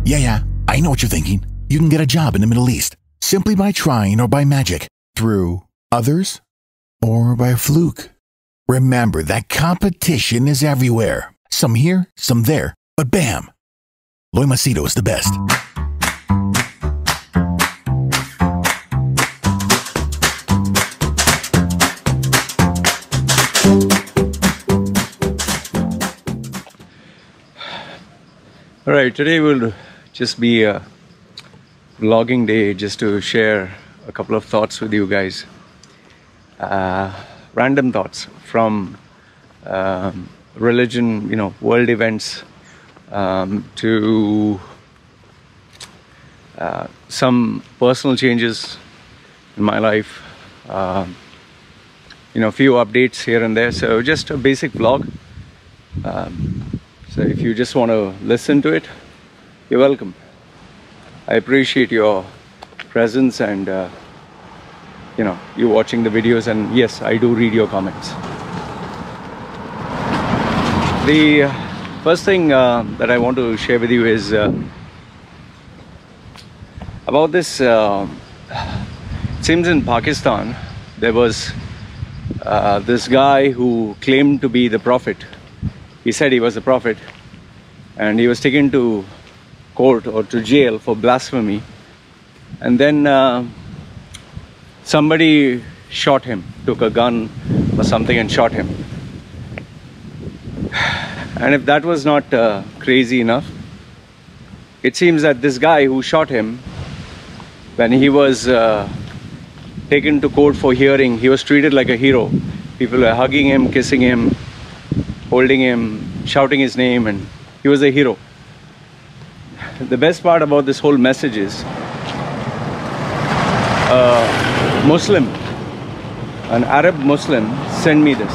Yeah, I know what you're thinking. You can get a job in the Middle East simply by trying or by magic, through others or by fluke. Remember that competition is everywhere. Some here, some there, but bam! Loy Machedo is the best. Alright, today will just be a vlogging day just to share a couple of thoughts with you guys. Random thoughts from religion, world events, to some personal changes in my life, a few updates here and there. So just a basic vlog. So if you just want to listen to it, you're welcome. I appreciate your presence and you watching the videos, and yes, I do read your comments. The first thing that I want to share with you is about this. It seems in Pakistan there was this guy who claimed to be the prophet. He said he was a prophet, and he was taken to court or to jail for blasphemy. And then somebody shot him, took a gun or something and shot him. And if that was not crazy enough, it seems that this guy who shot him, when he was taken to court for hearing, he was treated like a hero. People were hugging him, kissing him, holding him, shouting his name, and he was a hero. The best part about this whole message is a Muslim, an Arab Muslim, sent me this.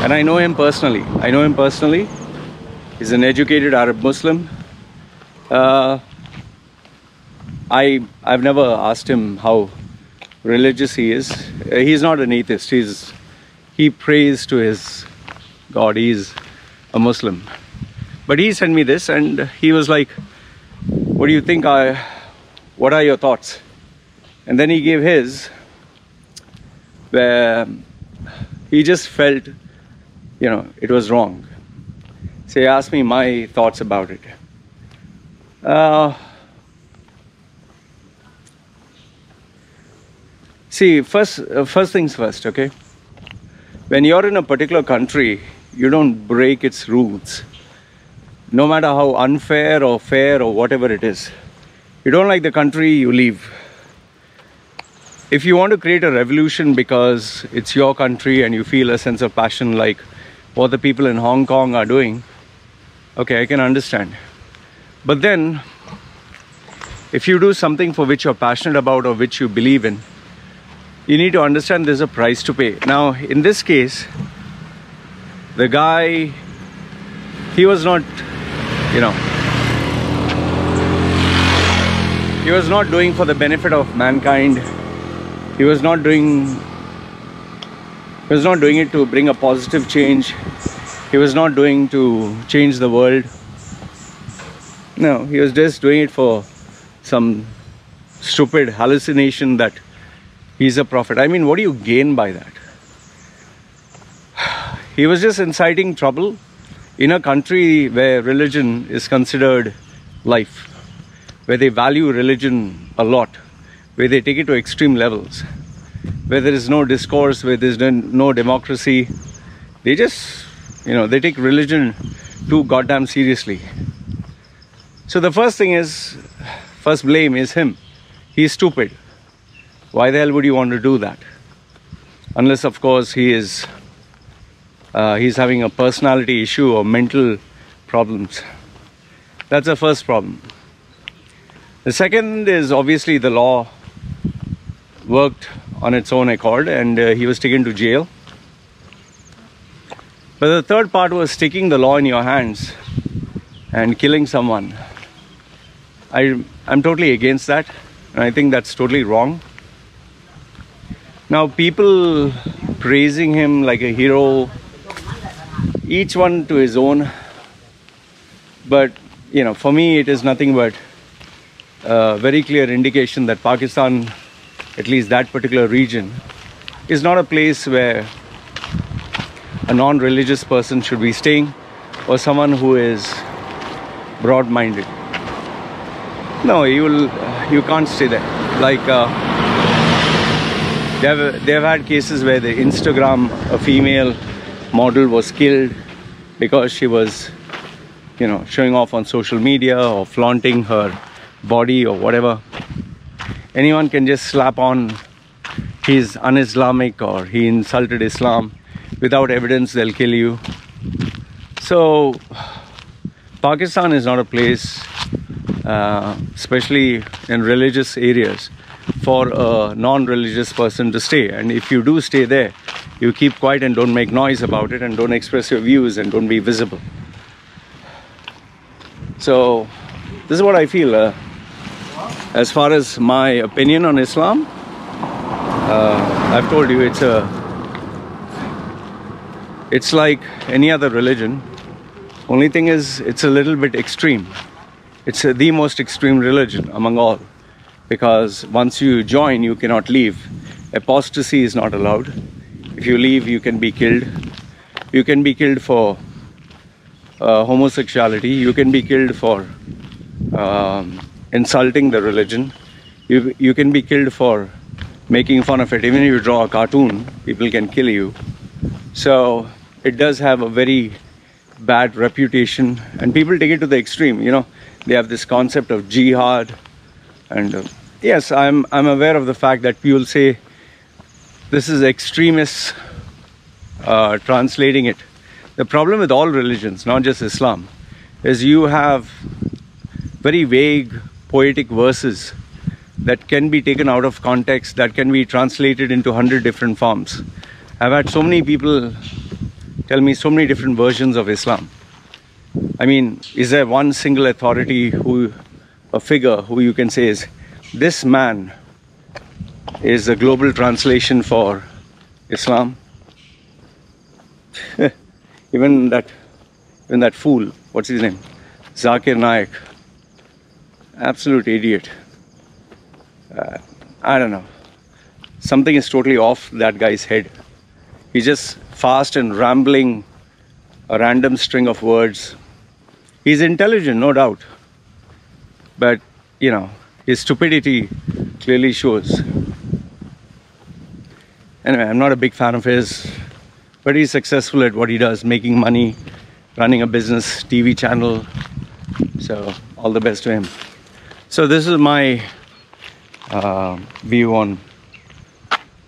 And I know him personally. He's an educated Arab Muslim. I've never asked him how religious he is. He's not an atheist. He prays to his God. He's a Muslim. But he sent me this, and he was like, what do you think? What are your thoughts? And then he gave his, where he just felt, it was wrong. So he asked me my thoughts about it. See, first things first, okay? When you're in a particular country, you don't break its rules. No matter how unfair or fair or whatever it is. You don't like the country, you leave. If you want to create a revolution because it's your country and you feel a sense of passion like what the people in Hong Kong are doing, okay, I can understand. But then, if you do something for which you're passionate about or which you believe in, you need to understand there's a price to pay. Now, in this case, the guy, he was not, he was not doing for the benefit of mankind. He was not doing it to bring a positive change. He was not doing to change the world. No, he was just doing it for some stupid hallucination that he's a prophet. I mean, what do you gain by that? He was just inciting trouble in a country where religion is considered life, where they value religion a lot, where they take it to extreme levels, where there is no discourse, where there is no democracy. They just, they take religion too goddamn seriously. So the first blame is him. He's stupid. Why the hell would you want to do that? Unless, of course, he's having a personality issue or mental problems. That's the first problem. The second is obviously the law worked on its own accord, and he was taken to jail. But the third part was taking the law in your hands and killing someone. I'm totally against that, and I think that's totally wrong. Now, people praising him like a hero, each one to his own, but for me, it is nothing but a very clear indication that Pakistan, at least that particular region, is not a place where a non-religious person should be staying, or someone who is broad-minded. No, you can't stay there. Like they've had cases where the Instagram, a female model was killed because she was, showing off on social media or flaunting her body or whatever. Anyone can just slap on he's un-Islamic or he insulted Islam. Without evidence, they'll kill you. So Pakistan is not a place, especially in religious areas, for a non-religious person to stay. And if you do stay there, you keep quiet and don't make noise about it and don't express your views and don't be visible. So this is what I feel. As far as my opinion on Islam, I've told you it's like any other religion. Only thing is, it's a little bit extreme. It's the most extreme religion among all, because once you join, you cannot leave. Apostasy is not allowed. If you leave, you can be killed. You can be killed for homosexuality. You can be killed for insulting the religion. You can be killed for making fun of it. Even if you draw a cartoon, people can kill you. So it does have a very bad reputation, and people take it to the extreme. They have this concept of jihad, and yes, I'm aware of the fact that people say this is extremists translating it. The problem with all religions, not just Islam, is you have very vague poetic verses that can be taken out of context, that can be translated into 100 different forms. I've had so many people tell me so many different versions of Islam. I mean, is there one single authority, a figure who you can say is, this man is a global translation for Islam? Even that fool, what's his name? Zakir Naik. Absolute idiot. I don't know. Something is totally off that guy's head. He's just fast and rambling a random string of words. He's intelligent, no doubt. But, his stupidity clearly shows. Anyway, I'm not a big fan of his, but he's successful at what he does, making money, running a business, TV channel. So, all the best to him. So, this is my view on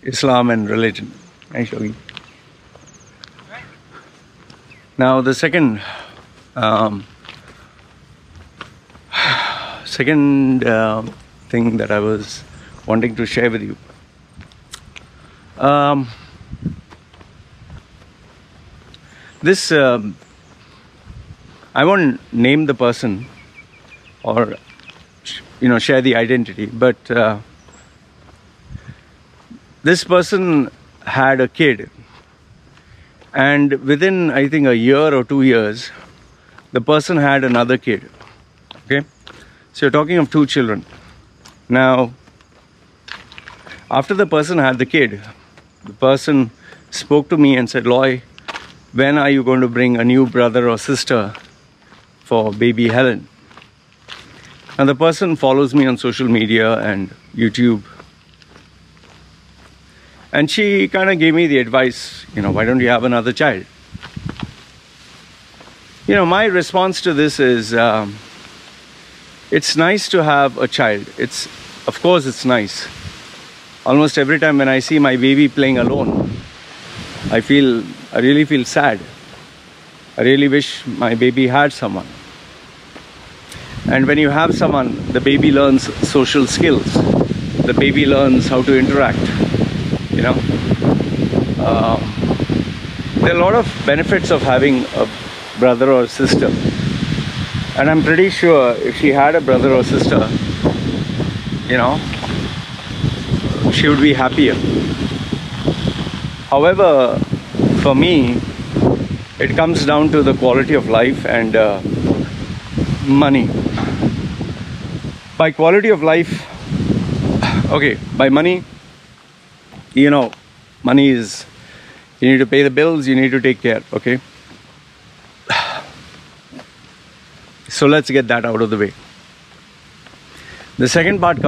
Islam and religion. I show you. Now, the second thing that I was wanting to share with you. I won't name the person or share the identity, but this person had a kid, and within, I think, a year or 2 years, the person had another kid. Okay, so you're talking of 2 children. Now, after the person had the kid, the person spoke to me and said, Loy, when are you going to bring a new brother or sister for baby Helen? And the person follows me on social media and YouTube. And she kind of gave me the advice, why don't you have another child? My response to this is, it's nice to have a child. Of course it's nice. Almost every time when I see my baby playing alone, I really feel sad. I really wish my baby had someone. And when you have someone, the baby learns social skills. The baby learns how to interact. There are a lot of benefits of having a brother or sister. And I'm pretty sure if she had a brother or sister, she would be happier. However, for me, it comes down to the quality of life, and money. By quality of life, okay, by money, you know, money is, you need to pay the bills, you need to take care, okay? So let's get that out of the way. The second part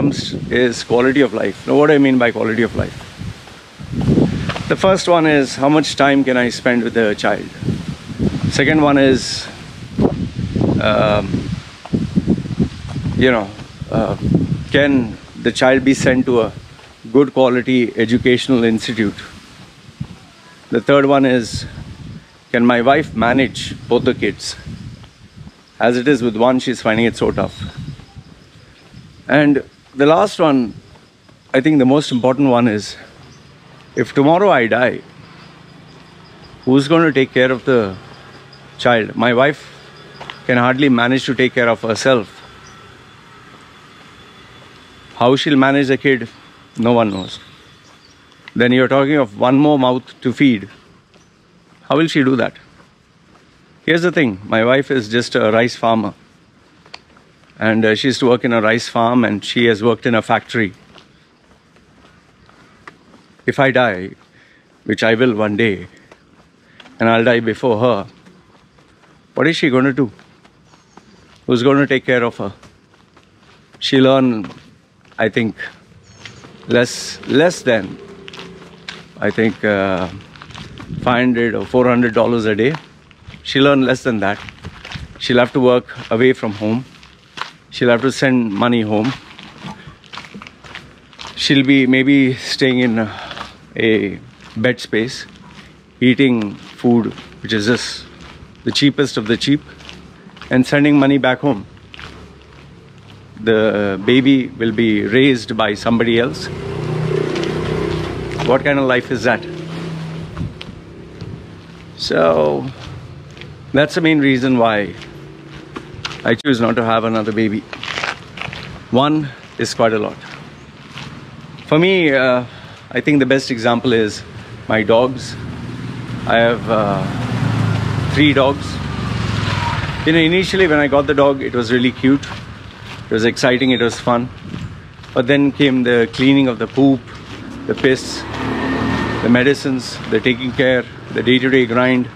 is quality of life. Now, what do I mean by quality of life? The first one is, how much time can I spend with the child? Second one is, can the child be sent to a good quality educational institute? The third one is, can my wife manage both the kids? As it is with one, she's finding it so tough. And the last one, I think the most important one is, if tomorrow I die, who's going to take care of the child? My wife can hardly manage to take care of herself. How she'll manage the kid, no one knows. Then you're talking of one more mouth to feed. How will she do that? Here's the thing, my wife is just a rice farmer. And she used to work in a rice farm, and she has worked in a factory. If I die, which I will one day, and I'll die before her, what is she going to do? Who's going to take care of her? She'll earn, I think, less than, I think, $500 or $400 a day. She'll earn less than that. She'll have to work away from home. She'll have to send money home. She'll be maybe staying in a bed space, eating food which is just the cheapest of the cheap, and sending money back home. The baby will be raised by somebody else. What kind of life is that? So that's the main reason why I choose not to have another baby. One is quite a lot. For me, I think the best example is my dogs. I have 3 dogs. Initially when I got the dog, it was really cute. It was exciting, it was fun. But then came the cleaning of the poop, the piss, the medicines, the taking care, the day-to-day grind,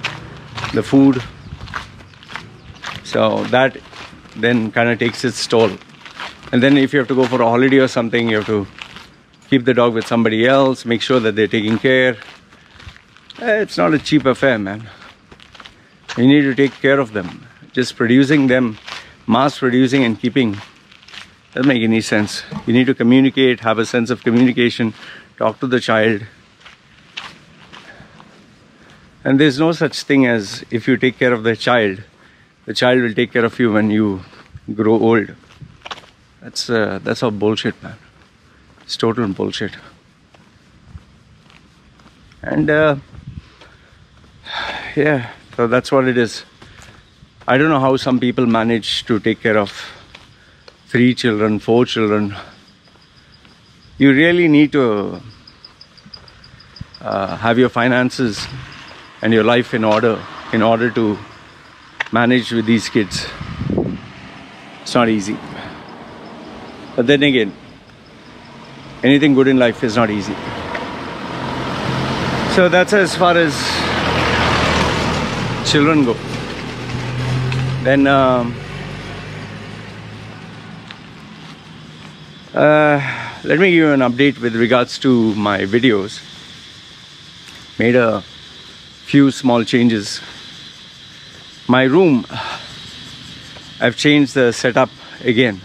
the food. So that then kind of takes its toll. And then if you have to go for a holiday or something, you have to keep the dog with somebody else, make sure that they're taking care. It's not a cheap affair, man. You need to take care of them. Just producing them, mass producing and keeping, doesn't make any sense. You need to communicate, have a sense of communication, talk to the child. And there's no such thing as, if you take care of the child will take care of you when you grow old. That's all bullshit, man. It's total bullshit. And yeah, so that's what it is. I don't know how some people manage to take care of 3 children, 4 children. You really need to have your finances and your life in order to manage with these kids. It's not easy. But then again, anything good in life is not easy. So that's as far as children go. Then let me give you an update with regards to my videos. Made a few small changes. My room, I've changed the setup again.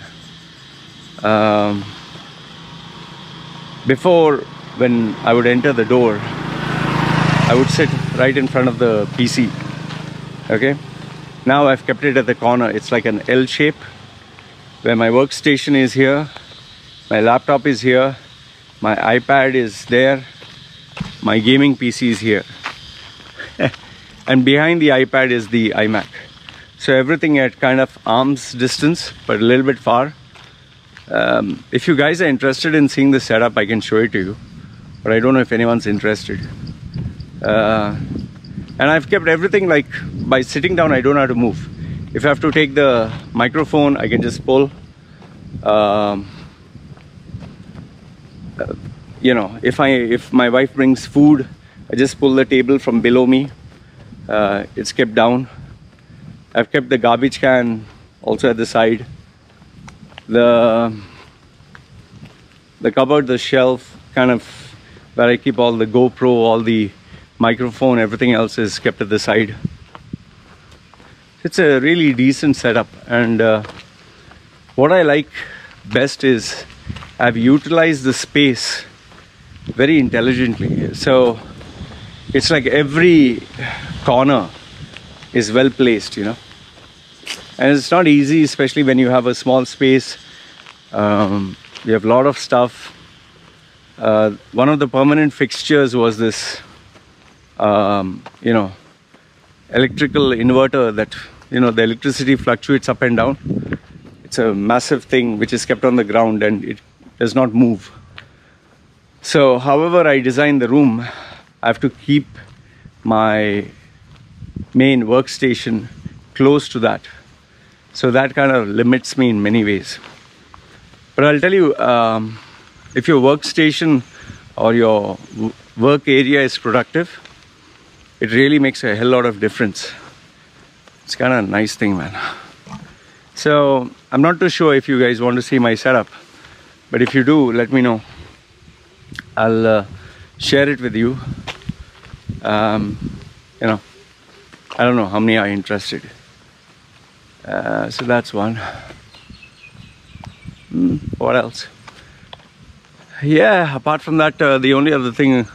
Before, when I would enter the door, I would sit right in front of the PC. Okay? Now I've kept it at the corner. It's like an L shape, where my workstation is here, my laptop is here, my iPad is there, my gaming PC is here. And behind the iPad is the iMac. So everything at kind of arm's distance, but a little bit far. If you guys are interested in seeing the setup, I can show it to you. But I don't know if anyone's interested. And I've kept everything like, by sitting down, I don't have to move. If I have to take the microphone, I can just pull. You know, if my wife brings food, I just pull the table from below me. It's kept down. I've kept the garbage can also at the side. The cupboard, the shelf, kind of where I keep all the GoPro, all the microphone, everything else is kept at the side. It's a really decent setup, and what I like best is I've utilized the space very intelligently. So it's like every corner is well placed, you know. And it's not easy, especially when you have a small space. You have a lot of stuff. One of the permanent fixtures was this, you know, electrical inverter that, you know, the electricity fluctuates up and down. It's a massive thing which is kept on the ground and it does not move. So however I design the room, I have to keep my main workstation close to that. So that kind of limits me in many ways. But I'll tell you, if your workstation or your work area is productive, it really makes a hell lot of difference. It's kind of a nice thing, man. So I'm not too sure if you guys want to see my setup, but if you do, let me know. I'll share it with you. You know, I don't know how many are interested. So that's one. What else? Yeah, apart from that, the only other thing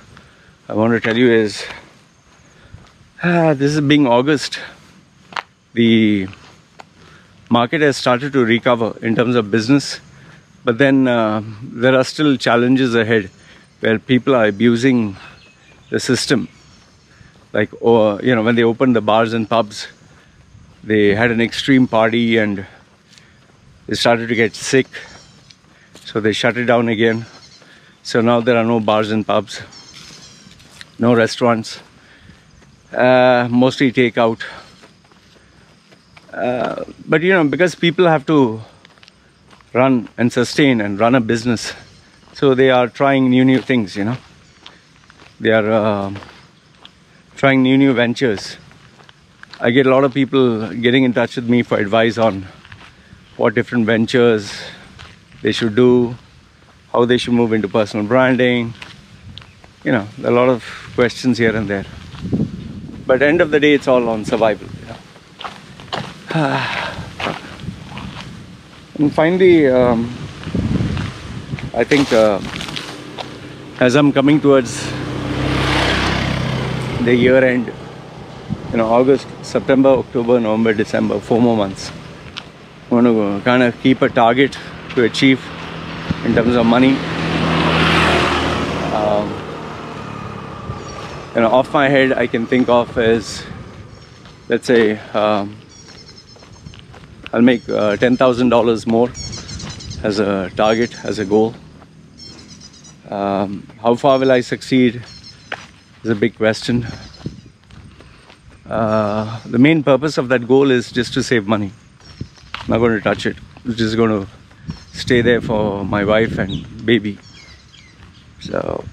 I want to tell you is this is being August. The market has started to recover in terms of business, but then there are still challenges ahead where people are abusing the system. Like, you know, when they opened the bars and pubs, they had an extreme party and they started to get sick, so they shut it down again. So now there are no bars and pubs, no restaurants, mostly takeout. But you know, because people have to run and sustain and run a business, so they are trying new things, you know. They are trying new ventures. I get a lot of people getting in touch with me for advice on what different ventures they should do, how they should move into personal branding. You know, there are a lot of questions here and there. But at the end of the day, it's all on survival, you know. And finally, I think as I'm coming towards the year end, you know, August, September, October, November, December, 4 more months. I want to kind of keep a target to achieve in terms of money. You know, off my head, I can think of as, let's say, I'll make $10,000 more as a target, as a goal. How far will I succeed is a big question. The main purpose of that goal is just to save money. I'm not going to touch it. It's just going to stay there for my wife and baby. So,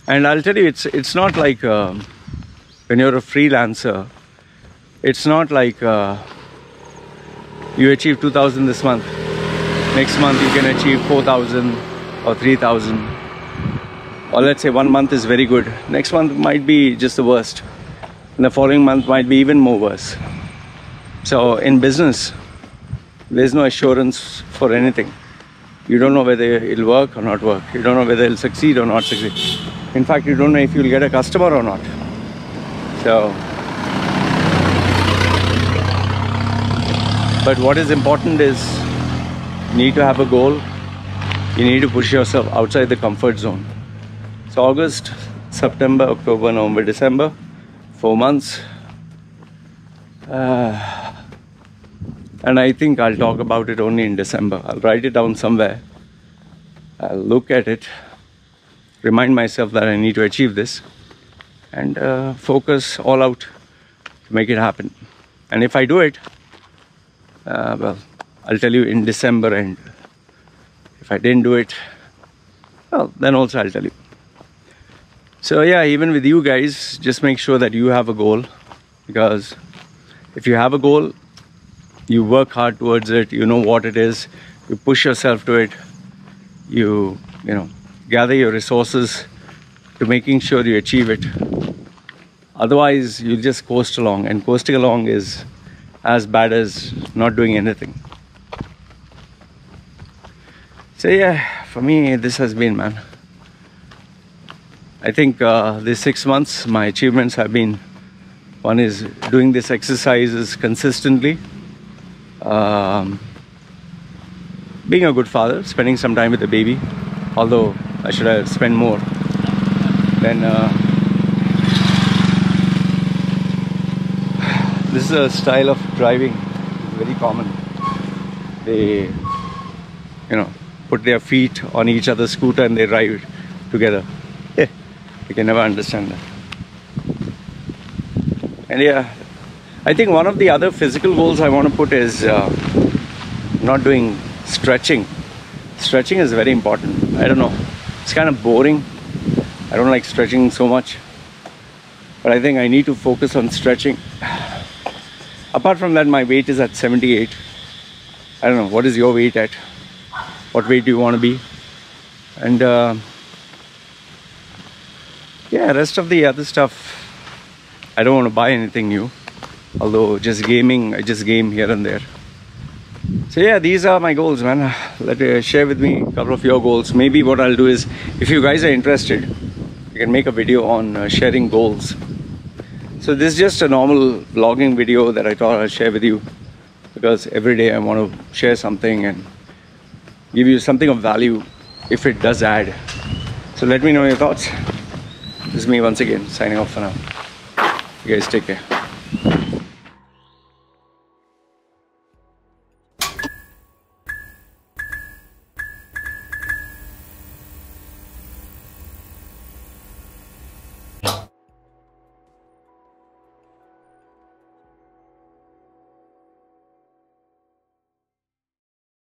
and I'll tell you, it's not like when you're a freelancer, it's not like you achieve 2,000 this month. Next month you can achieve 4,000 or 3,000. Or let's say 1 month is very good. Next month might be just the worst. And the following month might be even more worse. So in business, there's no assurance for anything. You don't know whether it'll work or not work. You don't know whether it'll succeed or not succeed. In fact, you don't know if you'll get a customer or not. So, but what is important is you need to have a goal. You need to push yourself outside the comfort zone. So August, September, October, November, December, 4 months. And I think I'll talk about it only in December. I'll write it down somewhere. I'll look at it, remind myself that I need to achieve this, and focus all out to make it happen. And if I do it, well, I'll tell you in December, and if I didn't do it, well, then also I'll tell you. So yeah, even with you guys, just make sure that you have a goal, because if you have a goal, you work hard towards it, you know what it is, you push yourself to it, you know, gather your resources to making sure you achieve it. Otherwise, you'll just coast along, and coasting along is as bad as not doing anything. So yeah, for me, this has been, man. I think these 6 months, my achievements have been, one is doing these exercises consistently, being a good father, spending some time with the baby, although I should have spent more. Then this is a style of driving, it's very common. They, you know, put their feet on each other's scooter and they drive together. You can never understand that. And yeah, I think one of the other physical goals I want to put is not doing stretching. Stretching is very important. I don't know, it's kind of boring. I don't like stretching so much, but I think I need to focus on stretching. Apart from that, my weight is at 78. I don't know, what is your weight at? What weight do you want to be? And yeah, rest of the other stuff, I don't want to buy anything new. Although just gaming, I just game here and there. So yeah, these are my goals, man. Let me share with me a couple of your goals. Maybe what I'll do is, if you guys are interested, you can make a video on sharing goals. So this is just a normal vlogging video that I thought I'll share with you, because every day I want to share something and give you something of value if it does add. So let me know your thoughts. This is me once again signing off for now. You guys take care.